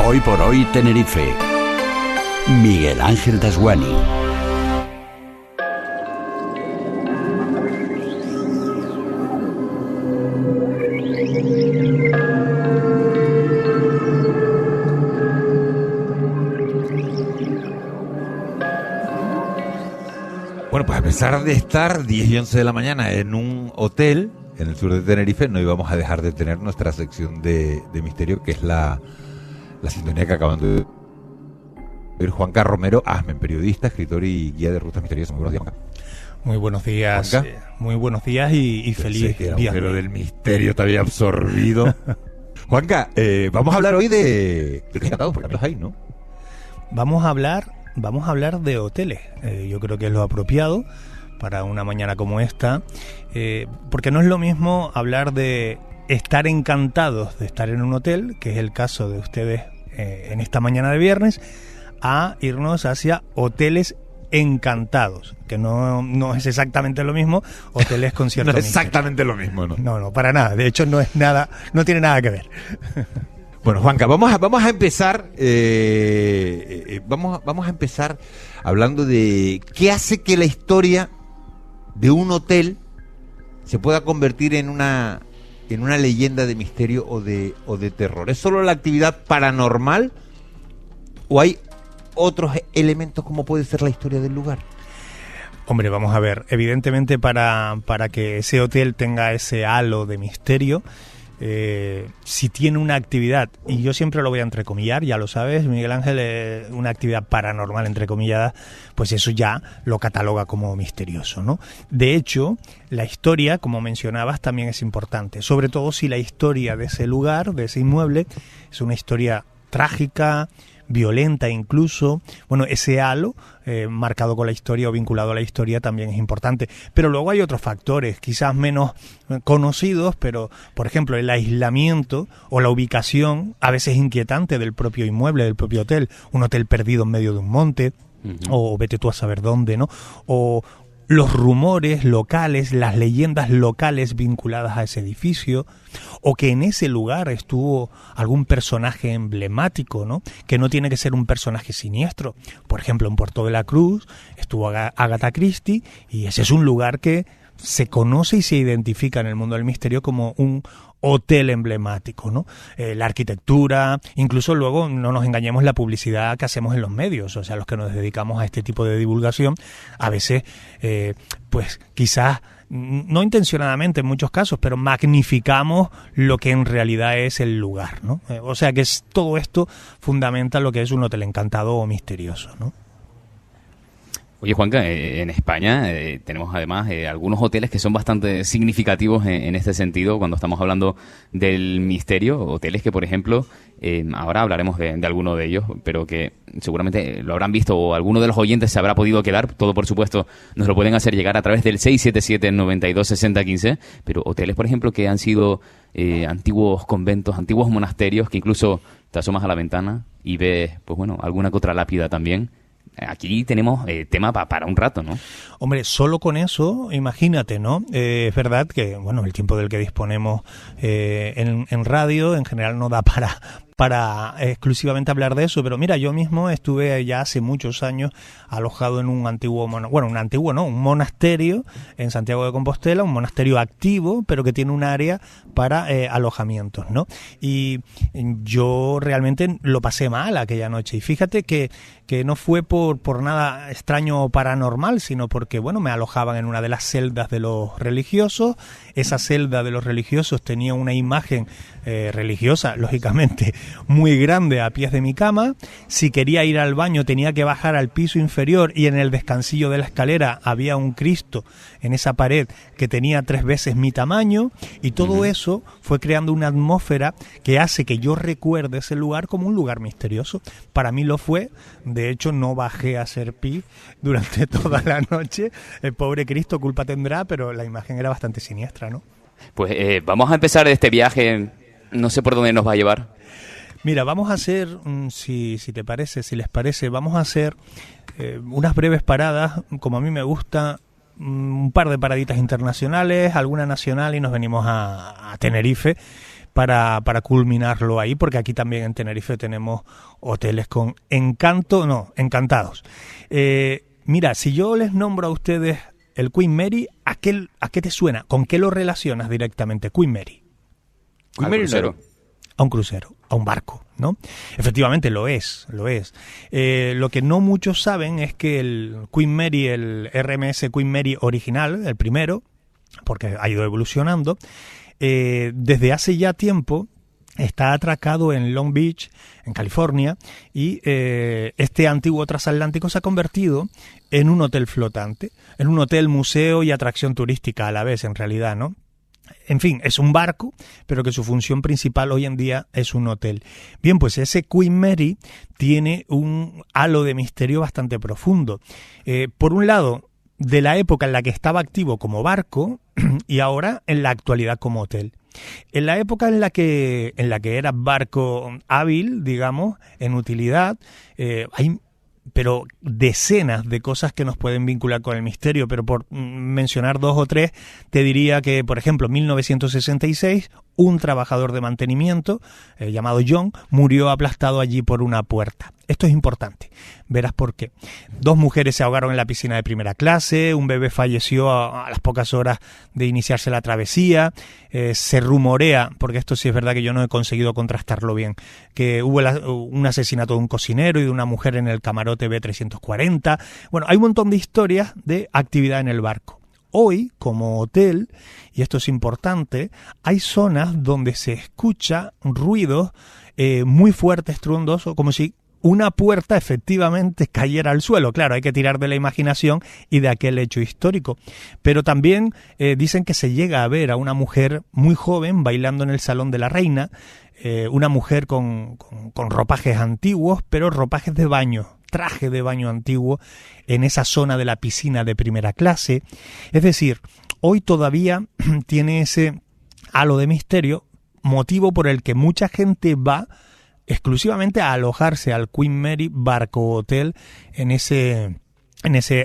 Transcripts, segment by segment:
Hoy por hoy Tenerife. Miguel Ángel Dasguani. Bueno, pues a pesar de estar 10 y 11 de la mañana en un hotel en el sur de Tenerife, no íbamos a dejar de tener nuestra sección de misterio, que es la sintonía que acaban de oír. Juanca Romero Asmen, periodista, escritor y guía de rutas misteriosas. Muy buenos días, Juanca. Muy buenos días, muy buenos días y feliz día. Pero del misterio te había absorbido. Juanca, vamos a hablar hoy de encantados, porque hablas ahí, ¿no? Vamos a hablar de hoteles. Yo creo que es lo apropiado para una mañana como esta, porque no es lo mismo hablar de estar encantados de estar en un hotel, que es el caso de ustedes en esta mañana de viernes, a irnos hacia hoteles encantados, que no es exactamente lo mismo. Hoteles con cierto no es exactamente lo mismo, ¿no? No, para nada. De hecho, no tiene nada que ver. Bueno, Juanca, vamos a empezar vamos a empezar hablando de qué hace que la historia de un hotel se pueda convertir en una leyenda de misterio o de terror. ¿Es solo la actividad paranormal o hay otros elementos como puede ser la historia del lugar? Hombre, vamos a ver, evidentemente para que ese hotel tenga ese halo de misterio, si tiene una actividad, y yo siempre lo voy a entrecomillar, ya lo sabes, Miguel Ángel, una actividad paranormal entrecomillada, pues eso ya lo cataloga como misterioso, ¿no? De hecho, la historia, como mencionabas, también es importante, sobre todo si la historia de ese lugar, de ese inmueble, es una historia trágica, violenta incluso. Bueno, ese halo marcado con la historia o vinculado a la historia también es importante. Pero luego hay otros factores, quizás menos conocidos, pero por ejemplo el aislamiento o la ubicación a veces inquietante del propio inmueble, del propio hotel. Un hotel perdido en medio de un monte, o vete tú a saber dónde, ¿no? O los rumores locales, las leyendas locales vinculadas a ese edificio, o que en ese lugar estuvo algún personaje emblemático, ¿no? Que no tiene que ser un personaje siniestro. Por ejemplo, en Puerto de la Cruz estuvo Agatha Christie, y ese es un lugar que se conoce y se identifica en el mundo del misterio como un hotel emblemático, ¿no? La arquitectura, incluso luego, no nos engañemos, la publicidad que hacemos en los medios, o sea, los que nos dedicamos a este tipo de divulgación, a veces, pues quizás, no intencionadamente en muchos casos, pero magnificamos lo que en realidad es el lugar, ¿no? O sea que todo esto fundamenta lo que es un hotel encantado o misterioso, ¿no? Oye, Juanca, en España tenemos además algunos hoteles que son bastante significativos en este sentido cuando estamos hablando del misterio. Hoteles que, por ejemplo, ahora hablaremos de alguno de ellos, pero que seguramente lo habrán visto o alguno de los oyentes se habrá podido quedar. Todo, por supuesto, nos lo pueden hacer llegar a través del 677-92-6015. Pero hoteles, por ejemplo, que han sido antiguos conventos, antiguos monasterios, que incluso te asomas a la ventana y ves, pues bueno, alguna que otra lápida también. Aquí tenemos tema para un rato, ¿no? Hombre, solo con eso, imagínate, ¿no? Es verdad que, bueno, el tiempo del que disponemos en radio en general no da para exclusivamente hablar de eso, pero mira, yo mismo estuve ya hace muchos años alojado en un un monasterio en Santiago de Compostela, un monasterio activo, pero que tiene un área para alojamientos, ¿no? Y yo realmente lo pasé mal aquella noche, y fíjate que no fue por nada extraño o paranormal, sino porque, bueno, me alojaban en una de las celdas de los religiosos. Esa celda de los religiosos tenía una imagen religiosa, lógicamente, muy grande a pies de mi cama. Si quería ir al baño tenía que bajar al piso inferior, y en el descansillo de la escalera había un Cristo en esa pared que tenía 3 veces mi tamaño, y todo eso fue creando una atmósfera que hace que yo recuerde ese lugar como un lugar misterioso. Para mí lo fue. De hecho, no bajé a hacer pis durante toda la noche. El pobre Cristo culpa tendrá, pero la imagen era bastante siniestra, ¿no? Pues vamos a empezar este viaje. No sé por dónde nos va a llevar. Mira, vamos a hacer, si les parece, vamos a hacer unas breves paradas, como a mí me gusta, un par de paraditas internacionales, alguna nacional, y nos venimos a Tenerife para culminarlo ahí, porque aquí también en Tenerife tenemos hoteles con encantados. Mira, si yo les nombro a ustedes el Queen Mary, ¿a qué te suena? ¿Con qué lo relacionas directamente, Queen Mary? Queen Mary crucero. A un crucero, a un barco, ¿no? Efectivamente lo es. Lo que no muchos saben es que el Queen Mary, el RMS Queen Mary original, el primero, porque ha ido evolucionando, desde hace ya tiempo está atracado en Long Beach, en California, y este antiguo transatlántico se ha convertido en un hotel flotante, en un hotel museo y atracción turística a la vez, en realidad, ¿no? En fin, es un barco, pero que su función principal hoy en día es un hotel. Bien, pues ese Queen Mary tiene un halo de misterio bastante profundo. Por un lado, de la época en la que estaba activo como barco y ahora en la actualidad como hotel. En la época en la que era barco hábil, digamos, en utilidad, hay pero decenas de cosas que nos pueden vincular con el misterio, pero por mencionar 2 o 3, te diría que, por ejemplo, en 1966, un trabajador de mantenimiento llamado John murió aplastado allí por una puerta. Esto es importante, verás por qué. 2 mujeres se ahogaron en la piscina de primera clase, un bebé falleció a las pocas horas de iniciarse la travesía, se rumorea, porque esto sí es verdad que yo no he conseguido contrastarlo bien, que hubo un asesinato de un cocinero y de una mujer en el camarote B340. Bueno, hay un montón de historias de actividad en el barco. Hoy, como hotel, y esto es importante, hay zonas donde se escucha ruidos muy fuertes, estruendosos, como si una puerta efectivamente cayera al suelo. Claro, hay que tirar de la imaginación y de aquel hecho histórico. Pero también dicen que se llega a ver a una mujer muy joven bailando en el Salón de la Reina, una mujer con ropajes antiguos, pero ropajes de baño, traje de baño antiguo, en esa zona de la piscina de primera clase. Es decir, hoy todavía tiene ese halo de misterio, motivo por el que mucha gente va exclusivamente a alojarse al Queen Mary Barco Hotel en ese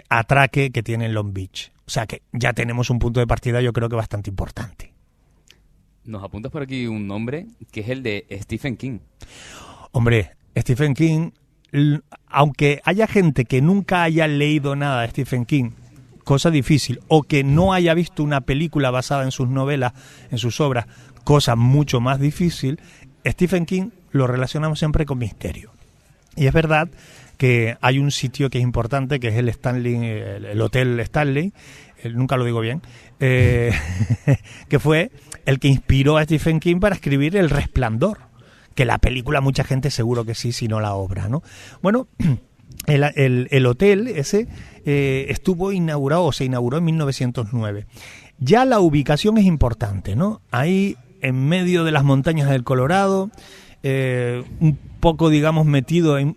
atraque que tiene en Long Beach. O sea que ya tenemos un punto de partida, yo creo que bastante importante. Nos apuntas por aquí un nombre que es el de Stephen King. Hombre, Stephen King, aunque haya gente que nunca haya leído nada de Stephen King, cosa difícil, o que no haya visto una película basada en sus novelas, en sus obras, cosa mucho más difícil, Stephen King lo relacionamos siempre con misterio. Y es verdad que hay un sitio que es importante, que es el Stanley, el Hotel Stanley, nunca lo digo bien, que fue el que inspiró a Stephen King para escribir El Resplandor, que la película mucha gente seguro que sí, si no la obra, ¿no? Bueno, el hotel ese estuvo inaugurado, o se inauguró en 1909. Ya la ubicación es importante, ¿no? Ahí en medio de las montañas del Colorado, un poco, digamos, metido en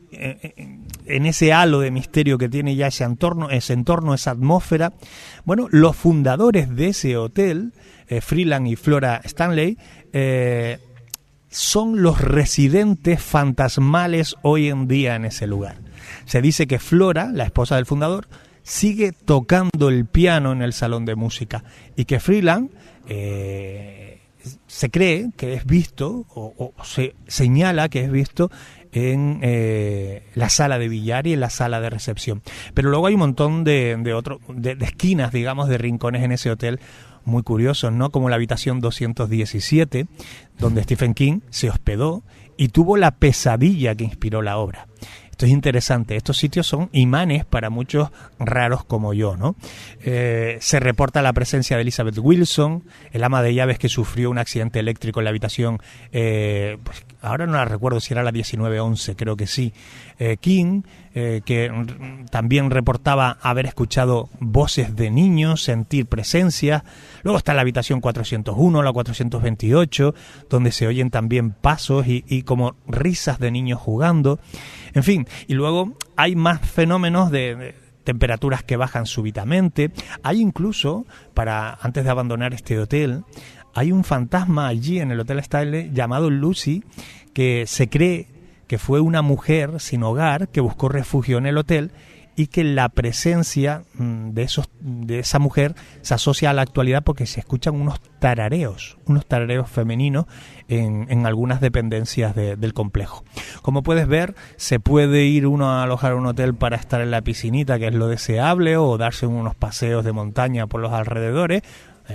ese halo de misterio que tiene ya ese entorno, esa atmósfera. Bueno, los fundadores de ese hotel, Freeland y Flora Stanley, son los residentes fantasmales hoy en día en ese lugar. Se dice que Flora, la esposa del fundador, sigue tocando el piano en el salón de música y que Freeland se cree que es visto o se señala que es visto en la sala de billar y en la sala de recepción. Pero luego hay un montón de esquinas, digamos, de rincones en ese hotel muy curiosos, ¿no? Como la habitación 217, donde Stephen King se hospedó y tuvo la pesadilla que inspiró la obra. Esto es interesante. Estos sitios son imanes para muchos raros como yo, ¿no? Se reporta la presencia de Elizabeth Wilson, el ama de llaves que sufrió un accidente eléctrico en la habitación, pues ahora no la recuerdo si era la 1911, creo que sí. King, que también reportaba haber escuchado voces de niños, sentir presencias. Luego está la habitación 401, la 428, donde se oyen también pasos y como risas de niños jugando. En fin, y luego hay más fenómenos de temperaturas que bajan súbitamente. Hay incluso, antes de abandonar este hotel, hay un fantasma allí en el Hotel Stanley llamado Lucy, que se cree que fue una mujer sin hogar que buscó refugio en el hotel y que la presencia de esa mujer se asocia a la actualidad porque se escuchan unos tarareos femeninos en algunas dependencias del complejo. Como puedes ver, se puede ir uno a alojar a un hotel para estar en la piscinita, que es lo deseable, o darse unos paseos de montaña por los alrededores,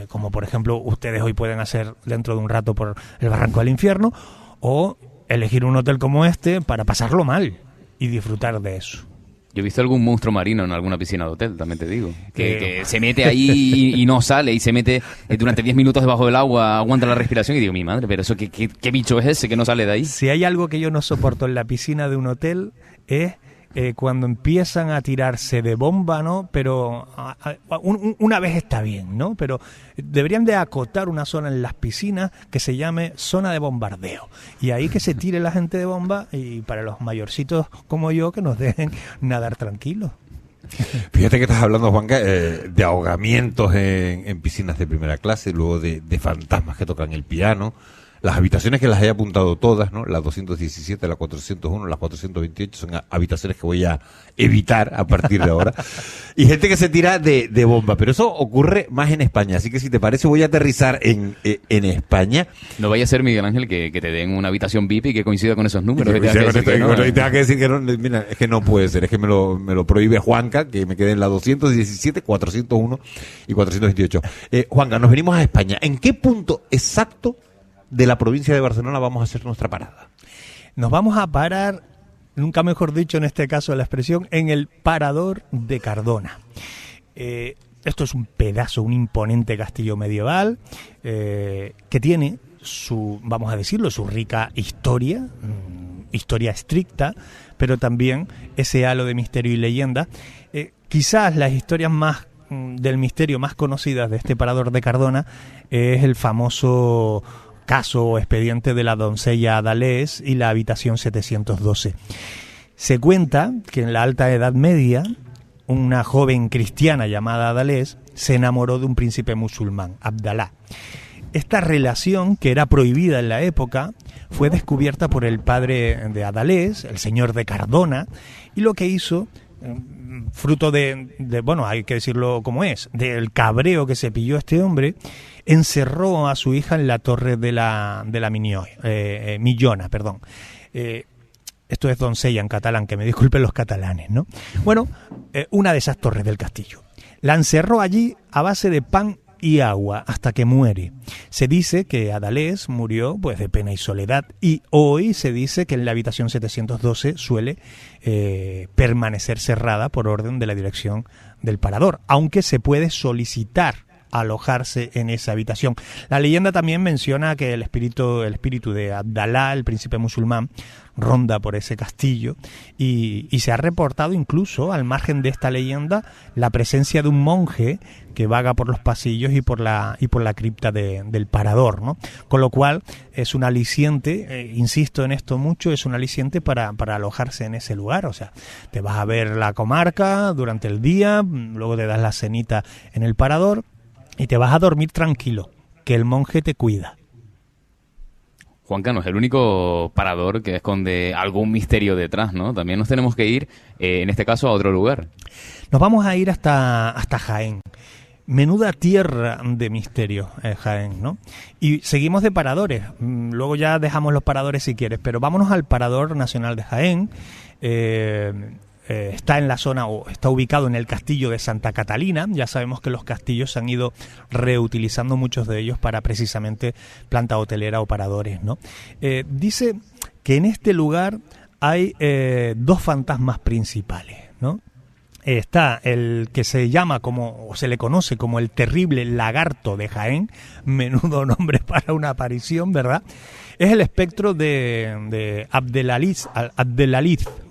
como por ejemplo ustedes hoy pueden hacer dentro de un rato por el Barranco del Infierno, o elegir un hotel como este para pasarlo mal y disfrutar de eso. Yo he visto algún monstruo marino en alguna piscina de hotel, también te digo. Que se mete ahí y no sale, y se mete durante 10 minutos debajo del agua, aguanta la respiración, y digo, mi madre, pero eso ¿qué bicho es ese que no sale de ahí? Si hay algo que yo no soporto en la piscina de un hotel es cuando empiezan a tirarse de bomba, ¿no? Pero una vez está bien, ¿no? Pero deberían de acotar una zona en las piscinas que se llame zona de bombardeo. Y ahí que se tire la gente de bomba, y para los mayorcitos como yo, que nos dejen nadar tranquilos. Fíjate que estás hablando, Juanca, de ahogamientos en piscinas de primera clase, luego de fantasmas que tocan el piano. Las habitaciones, que las he apuntado todas, ¿no? Las 217, las 401, las 428 son habitaciones que voy a evitar a partir de ahora. Y gente que se tira de bomba, pero eso ocurre más en España. Así que si te parece voy a aterrizar en España. No vaya a ser, Miguel Ángel, que te den una habitación VIP y que coincida con esos números. Y tenga que decir que no, mira, es que no puede ser, es que me lo prohíbe Juanca, que me quede en la 217, 401 y 428. Juanca, nos venimos a España. ¿En qué punto exacto de la provincia de Barcelona vamos a hacer nuestra parada? Nos vamos a parar, nunca mejor dicho en este caso la expresión, en el Parador de Cardona. Esto es un pedazo, un imponente castillo medieval que tiene vamos a decirlo, su rica historia estricta, pero también ese halo de misterio y leyenda. Quizás las historias más del misterio más conocidas de este Parador de Cardona es el famoso caso o expediente de la doncella Adalés y la habitación 712. Se cuenta que en la Alta Edad Media una joven cristiana llamada Adalés se enamoró de un príncipe musulmán, Abdalá. Esta relación, que era prohibida en la época, fue descubierta por el padre de Adalés, el señor de Cardona, y lo que hizo, fruto bueno, hay que decirlo como es, del cabreo que se pilló este hombre, encerró a su hija en la torre de la Millona. Esto es doncella en catalán, que me disculpen los catalanes, ¿no? Bueno, una de esas torres del castillo. La encerró allí a base de pan y agua hasta que muere. Se dice que Adalés murió pues de pena y soledad, y hoy se dice que en la habitación 712 suele permanecer cerrada por orden de la dirección del parador, aunque se puede solicitar alojarse en esa habitación. La leyenda también menciona que el espíritu de Abdalá, el príncipe musulmán, ronda por ese castillo, y se ha reportado incluso, al margen de esta leyenda, la presencia de un monje que vaga por los pasillos y por la cripta del parador, ¿no? Con lo cual es un aliciente, insisto en esto mucho, es un aliciente para alojarse en ese lugar. O sea, te vas a ver la comarca durante el día, luego te das la cenita en el parador y te vas a dormir tranquilo, que el monje te cuida. Juanca, no es el único parador que esconde algún misterio detrás, ¿no? También nos tenemos que ir, en este caso, a otro lugar. Nos vamos a ir hasta Jaén. Menuda tierra de misterio, Jaén, ¿no? Y seguimos de paradores. Luego ya dejamos los paradores si quieres, pero vámonos al Parador Nacional de Jaén. Está en la zona, o está ubicado en el castillo de Santa Catalina. Ya sabemos que los castillos se han ido reutilizando, muchos de ellos, para precisamente planta hotelera o paradores, ¿no? Dice que en este lugar hay dos fantasmas principales, ¿no? Está el que se llama o se le conoce como el terrible lagarto de Jaén, menudo nombre para una aparición, ¿verdad? Es el espectro de Abdelaziz,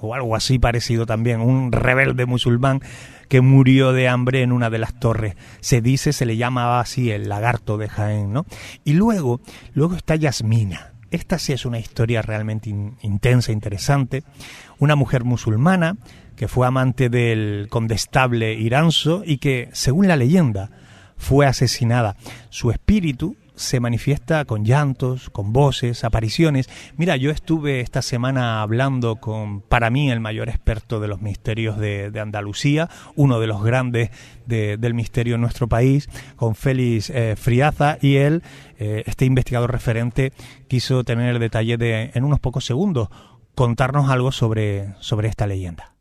o algo así parecido también, un rebelde musulmán que murió de hambre en una de las torres. Se le llamaba así el lagarto de Jaén, ¿no? Y luego está Yasmina. Esta sí es una historia realmente intensa, interesante. Una mujer musulmana que fue amante del condestable Iranzo y que, según la leyenda, fue asesinada. Su espíritu se manifiesta con llantos, con voces, apariciones. Mira, yo estuve esta semana hablando con, para mí, el mayor experto de los misterios de Andalucía, uno de los grandes del misterio en nuestro país, con Félix Friaza, y él, este investigador referente, quiso tener el detalle de, en unos pocos segundos, contarnos algo sobre esta leyenda.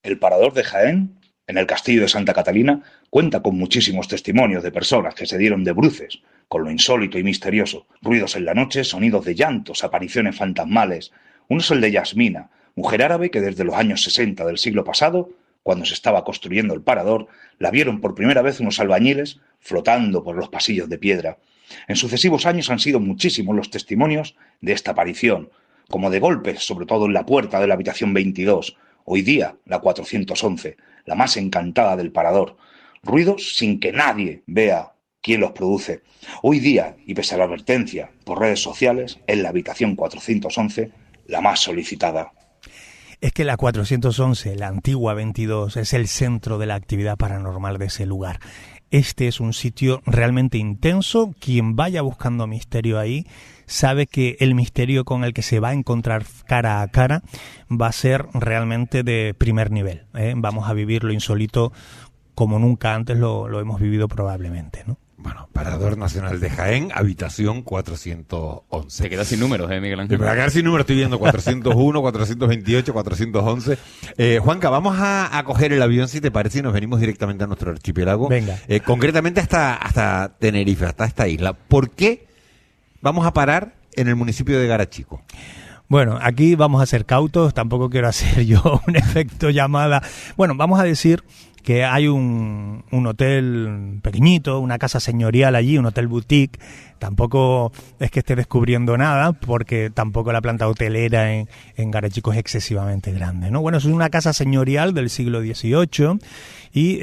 El Parador de Jaén, en el Castillo de Santa Catalina, cuenta con muchísimos testimonios de personas que se dieron de bruces con lo insólito y misterioso. Ruidos en la noche, sonidos de llantos, apariciones fantasmales. Uno es el de Yasmina, mujer árabe que desde los años 60 del siglo pasado, cuando se estaba construyendo el Parador, la vieron por primera vez unos albañiles flotando por los pasillos de piedra. En sucesivos años han sido muchísimos los testimonios de esta aparición, como de golpes, sobre todo en la puerta de la habitación 22, hoy día la 411, la más encantada del Parador. Ruidos sin que nadie vea quién los produce. Hoy día, y pese a la advertencia por redes sociales, es la habitación 411 la más solicitada. Es que la 411, la antigua 22, es el centro de la actividad paranormal de ese lugar. Este es un sitio realmente intenso. Quien vaya buscando misterio ahí sabe que el misterio con el que se va a encontrar cara a cara va a ser realmente de primer nivel, ¿eh? Vamos a vivir lo insólito como nunca antes lo hemos vivido probablemente, ¿no? Bueno, Parador Nacional de Jaén, habitación 411. Te quedas sin números, Miguel Ángel. Me voy a quedar sin números, estoy viendo 401, 428, 411. Juanca, vamos a coger el avión, si te parece, y nos venimos directamente a nuestro archipiélago. Venga. Concretamente hasta Tenerife, hasta esta isla. ¿Por qué vamos a parar en el municipio de Garachico? Bueno, aquí vamos a ser cautos, tampoco quiero hacer yo un efecto llamada. Bueno, vamos a decir que hay un hotel pequeñito, una casa señorial allí, un hotel boutique. Tampoco es que esté descubriendo nada, porque tampoco la planta hotelera en Garachico es excesivamente grande, ¿no? Bueno, es una casa señorial del siglo XVIII y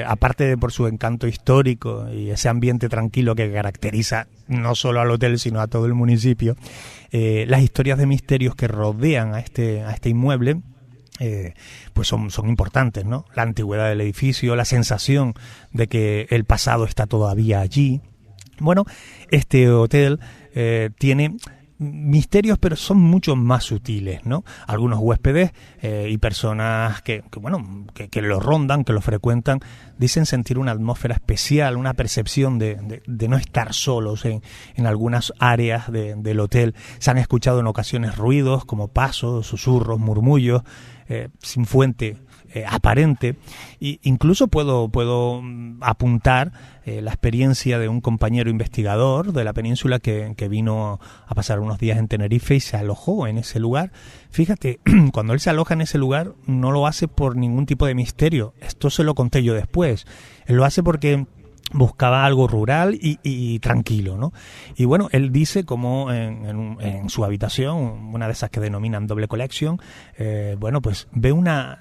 aparte de por su encanto histórico y ese ambiente tranquilo que caracteriza no solo al hotel sino a todo el municipio, las historias de misterios que rodean a este inmueble pues son importantes, ¿no? La antigüedad del edificio, la sensación de que el pasado está todavía allí. Bueno, este hotel tiene misterios, pero son mucho más sutiles, ¿no? Algunos huéspedes y personas que lo rondan, que lo frecuentan, dicen sentir una atmósfera especial, una percepción de no estar solos en algunas áreas del hotel. Se han escuchado en ocasiones ruidos como pasos, susurros, murmullos, sin fuente aparente. Y incluso puedo apuntar la experiencia de un compañero investigador de la península que vino a pasar unos días en Tenerife y se alojó en ese lugar. Fíjate, cuando él se aloja en ese lugar no lo hace por ningún tipo de misterio. Esto se lo conté yo después. Él lo hace porque buscaba algo rural y tranquilo, ¿no? Y bueno, él dice como en su habitación, una de esas que denominan doble collection, bueno, pues ve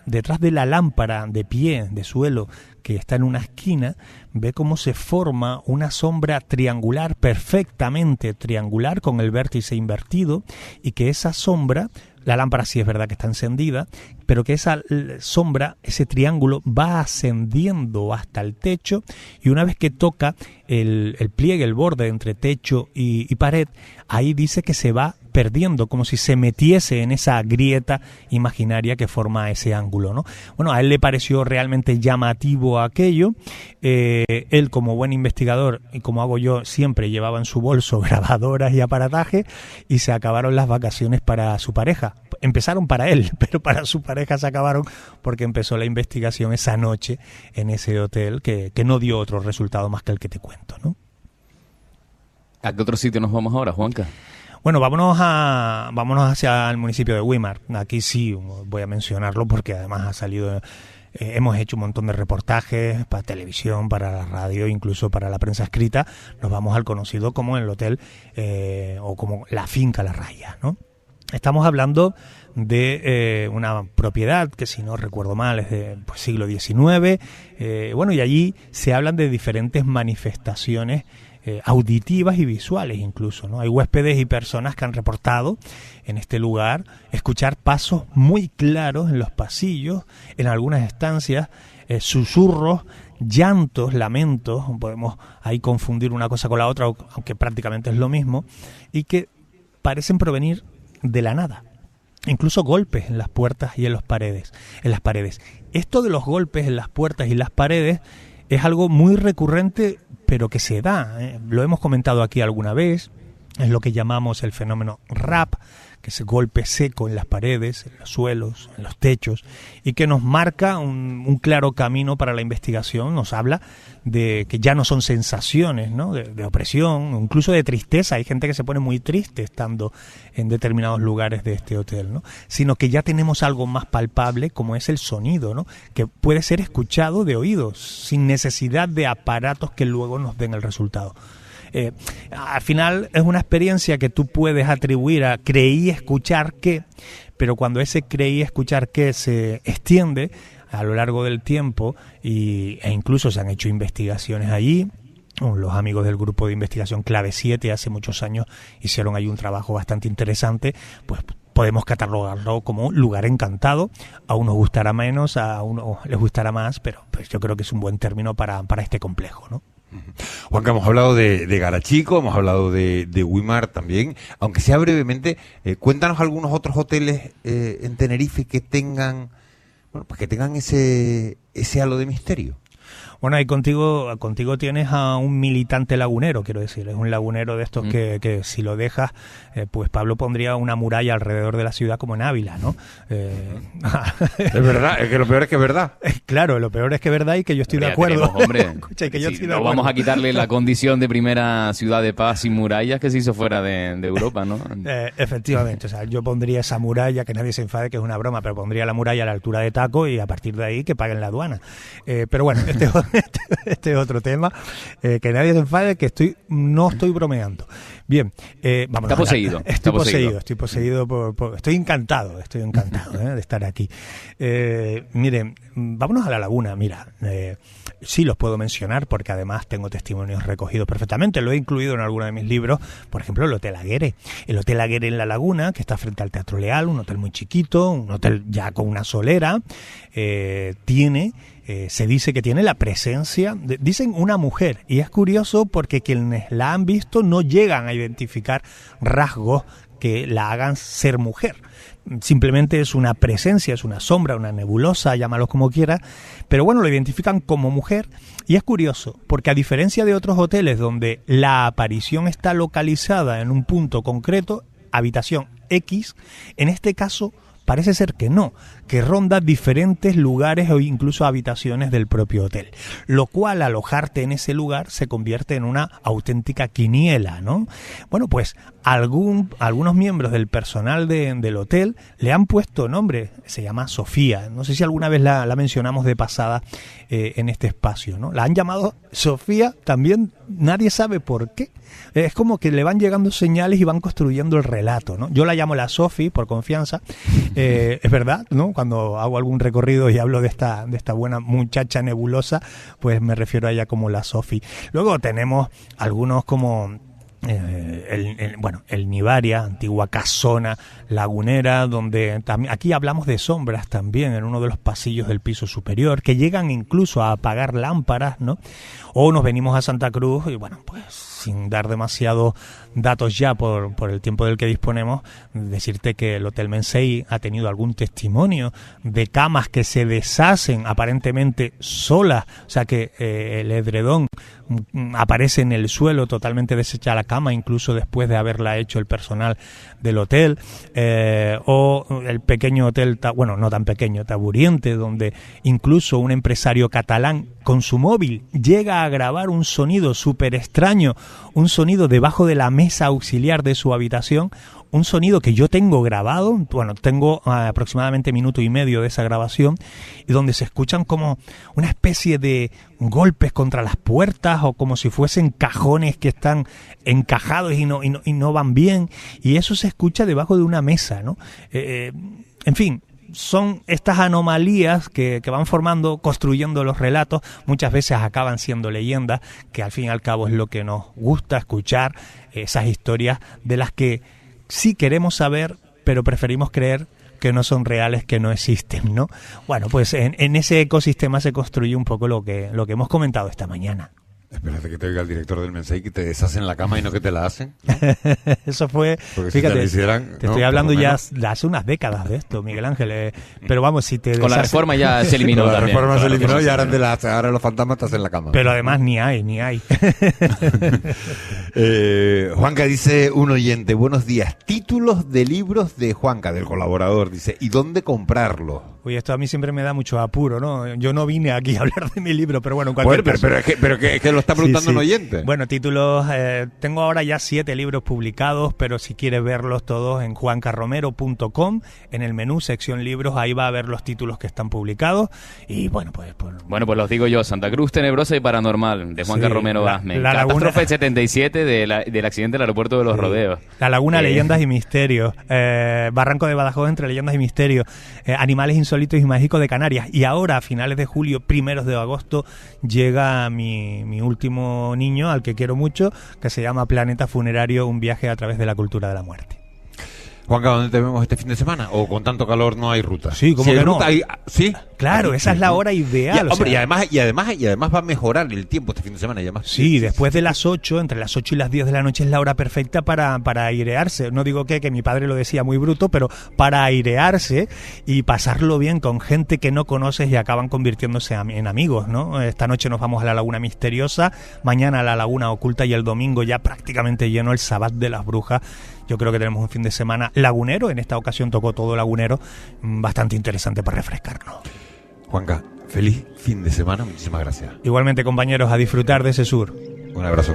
detrás de la lámpara de pie, de suelo, que está en una esquina, ve cómo se forma una sombra triangular, perfectamente triangular, con el vértice invertido, y que esa sombra, la lámpara sí es verdad que está encendida, pero que esa sombra, ese triángulo, va ascendiendo hasta el techo, y una vez que toca el pliegue, el borde entre techo y pared, ahí dice que se va perdiendo, como si se metiese en esa grieta imaginaria que forma ese ángulo, ¿no? Bueno, a él le pareció realmente llamativo aquello. Él, como buen investigador, y como hago yo siempre, llevaba en su bolso grabadoras y aparataje, y se acabaron las vacaciones para su pareja. Empezaron para él, pero para su pareja se acabaron porque empezó la investigación esa noche en ese hotel que no dio otro resultado más que el que te cuento, ¿no? ¿A qué otro sitio nos vamos ahora, Juanca? Bueno, vámonos hacia el municipio de Güímar. Aquí sí voy a mencionarlo porque además ha salido, hemos hecho un montón de reportajes para televisión, para la radio, incluso para la prensa escrita. Nos vamos al conocido como el hotel o como la finca La Raya, ¿no? Estamos hablando de una propiedad que, si no recuerdo mal, es de siglo XIX. Bueno, y allí se hablan de diferentes manifestaciones auditivas y visuales incluso, ¿no? Hay huéspedes y personas que han reportado en este lugar escuchar pasos muy claros en los pasillos, en algunas estancias, susurros llantos, lamentos, podemos ahí confundir una cosa con la otra, aunque prácticamente es lo mismo, y que parecen provenir de la nada. Incluso golpes en las puertas y en las paredes. Esto de los golpes en las puertas y las paredes es algo muy recurrente, pero que se da, lo hemos comentado aquí alguna vez. Es lo que llamamos el fenómeno rap, que es golpe seco en las paredes, en los suelos, en los techos, y que nos marca un claro camino para la investigación. Nos habla de que ya no son sensaciones, ¿no?, de opresión, incluso de tristeza. Hay gente que se pone muy triste estando en determinados lugares de este hotel, ¿no?, sino que ya tenemos algo más palpable, como es el sonido, ¿no?, que puede ser escuchado de oídos, sin necesidad de aparatos que luego nos den el resultado. Al final es una experiencia que tú puedes atribuir a creí escuchar que, pero cuando ese creí escuchar que se extiende a lo largo del tiempo e incluso se han hecho investigaciones allí. Los amigos del grupo de investigación Clave 7 hace muchos años hicieron ahí un trabajo bastante interesante, pues podemos catalogarlo como un lugar encantado. A unos gustará menos, a unos les gustará más, pero pues yo creo que es un buen término para este complejo, ¿no? Juanca, hemos hablado de Garachico, hemos hablado de Güímar también, aunque sea brevemente. Cuéntanos algunos otros hoteles en Tenerife que tengan, bueno, pues que tengan ese halo de misterio. Bueno, ahí contigo tienes a un militante lagunero, quiero decir, es un lagunero de estos que si lo dejas, pues Pablo pondría una muralla alrededor de la ciudad como en Ávila, ¿no? Es verdad, es que lo peor es que es verdad. Claro, lo peor es que es verdad y que yo estoy de acuerdo. Hombre, Escucha, que yo estoy de no acuerdo. vamos a quitarle la condición de primera ciudad de paz sin murallas que se hizo fuera de Europa, ¿no? Efectivamente, o sea, yo pondría esa muralla, que nadie se enfade, que es una broma, pero pondría la muralla a la altura de Taco y a partir de ahí que paguen la aduana. Pero bueno, este es otro tema, que nadie se enfade, que no estoy bromeando. Bien, vamos. Está poseído. Estoy poseído estoy encantado de estar aquí. Miren, vámonos a la laguna. Mira, sí los puedo mencionar porque además tengo testimonios recogidos perfectamente. Lo he incluido en alguno de mis libros. Por ejemplo, el Hotel Aguirre. El Hotel Aguirre en la Laguna, que está frente al Teatro Leal, un hotel muy chiquito, un hotel ya con una solera, se dice que tiene la presencia, dicen una mujer, y es curioso porque quienes la han visto no llegan a identificar rasgos que la hagan ser mujer. Simplemente es una presencia, es una sombra, una nebulosa, llámalo como quieras, pero bueno, lo identifican como mujer. Y es curioso, porque a diferencia de otros hoteles donde la aparición está localizada en un punto concreto, habitación X, en este caso parece ser que no, que ronda diferentes lugares o incluso habitaciones del propio hotel, lo cual alojarte en ese lugar se convierte en una auténtica quiniela, ¿no? Bueno, pues algunos miembros del personal del hotel le han puesto nombre, se llama Sofía, no sé si alguna vez la mencionamos de pasada en este espacio, ¿no? La han llamado Sofía, también nadie sabe por qué. Es como que le van llegando señales y van construyendo el relato, ¿no? Yo la llamo la Sofi por confianza, es verdad, ¿no? Cuando hago algún recorrido y hablo de esta buena muchacha nebulosa, pues me refiero a ella como la Sofi. Luego tenemos algunos como el Nivaria, antigua casona lagunera, donde también aquí hablamos de sombras también en uno de los pasillos del piso superior que llegan incluso a apagar lámparas, ¿no? O nos venimos a Santa Cruz y bueno, pues sin dar demasiados datos ya por el tiempo del que disponemos, decirte que el Hotel Mensei ha tenido algún testimonio de camas que se deshacen aparentemente solas, o sea que el edredón aparece en el suelo totalmente deshecha la cama, incluso después de haberla hecho el personal del hotel, o el pequeño hotel, bueno, no tan pequeño, Taburiente, donde incluso un empresario catalán con su móvil llega a grabar un sonido súper extraño, un sonido debajo de la mesa auxiliar de su habitación, un sonido que yo tengo grabado, bueno, tengo aproximadamente minuto y medio de esa grabación, y donde se escuchan como una especie de golpes contra las puertas o como si fuesen cajones que están encajados y no van bien, y eso se escucha debajo de una mesa, ¿no? En fin, son estas anomalías que van construyendo los relatos, muchas veces acaban siendo leyendas, que al fin y al cabo es lo que nos gusta escuchar, esas historias de las que sí queremos saber, pero preferimos creer que no son reales, que no existen, ¿no? Bueno, pues en ese ecosistema se construye un poco lo que hemos comentado esta mañana. Espérate que te oiga el director del mensaje, que te deshacen la cama y no que te la hacen. Eso fue, porque fíjate, si te lo hicieran, te estoy hablando ya de hace unas décadas de esto, Miguel Ángel. Pero vamos, si te con la reforma ya se eliminó. Con la también, reforma se eliminó y ahora los fantasmas te hacen la cama. Pero además ni hay. Juanca, dice un oyente, buenos días, títulos de libros de Juanca, del colaborador, dice, ¿y dónde comprarlos? Oye, esto a mí siempre me da mucho apuro, ¿no? Yo no vine aquí a hablar de mi libro, pero bueno, en cualquier caso. Pero es que lo está preguntando un oyente. Bueno, títulos, tengo ahora ya 7 libros publicados, pero si quieres verlos todos en juancarromero.com, en el menú, sección libros, ahí va a ver los títulos que están publicados. Y bueno, pues los digo yo, Santa Cruz Tenebrosa y Paranormal, de Juanca Romero Asme. Catástrofe 77 del accidente del aeropuerto de Los Rodeos. La Laguna, Leyendas y Misterios. Barranco de Badajoz, entre leyendas y misterios. Animales insólitos y mágicos de Canarias. Y ahora, a finales de julio, primeros de agosto, llega mi último niño, al que quiero mucho, que se llama Planeta Funerario, un viaje a través de la cultura de la muerte. Juanca, ¿dónde te vemos este fin de semana? ¿O con tanto calor no hay ruta? Sí, como si que no. Ruta, ¿sí? Claro, esa es la hora ideal. Y además va a mejorar el tiempo este fin de semana. Y además, sí, después de las 8, entre las 8 y las 10 de la noche es la hora perfecta para airearse. No digo que mi padre lo decía muy bruto, pero para airearse y pasarlo bien con gente que no conoces y acaban convirtiéndose en amigos, ¿no? Esta noche nos vamos a la Laguna Misteriosa, mañana a la Laguna Oculta y el domingo ya prácticamente lleno el Sabbat de las Brujas. Yo creo que tenemos un fin de semana lagunero, en esta ocasión tocó todo lagunero, bastante interesante para refrescarnos. Juanca, feliz fin de semana, muchísimas gracias. Igualmente, compañeros, a disfrutar de ese sur. Un abrazo.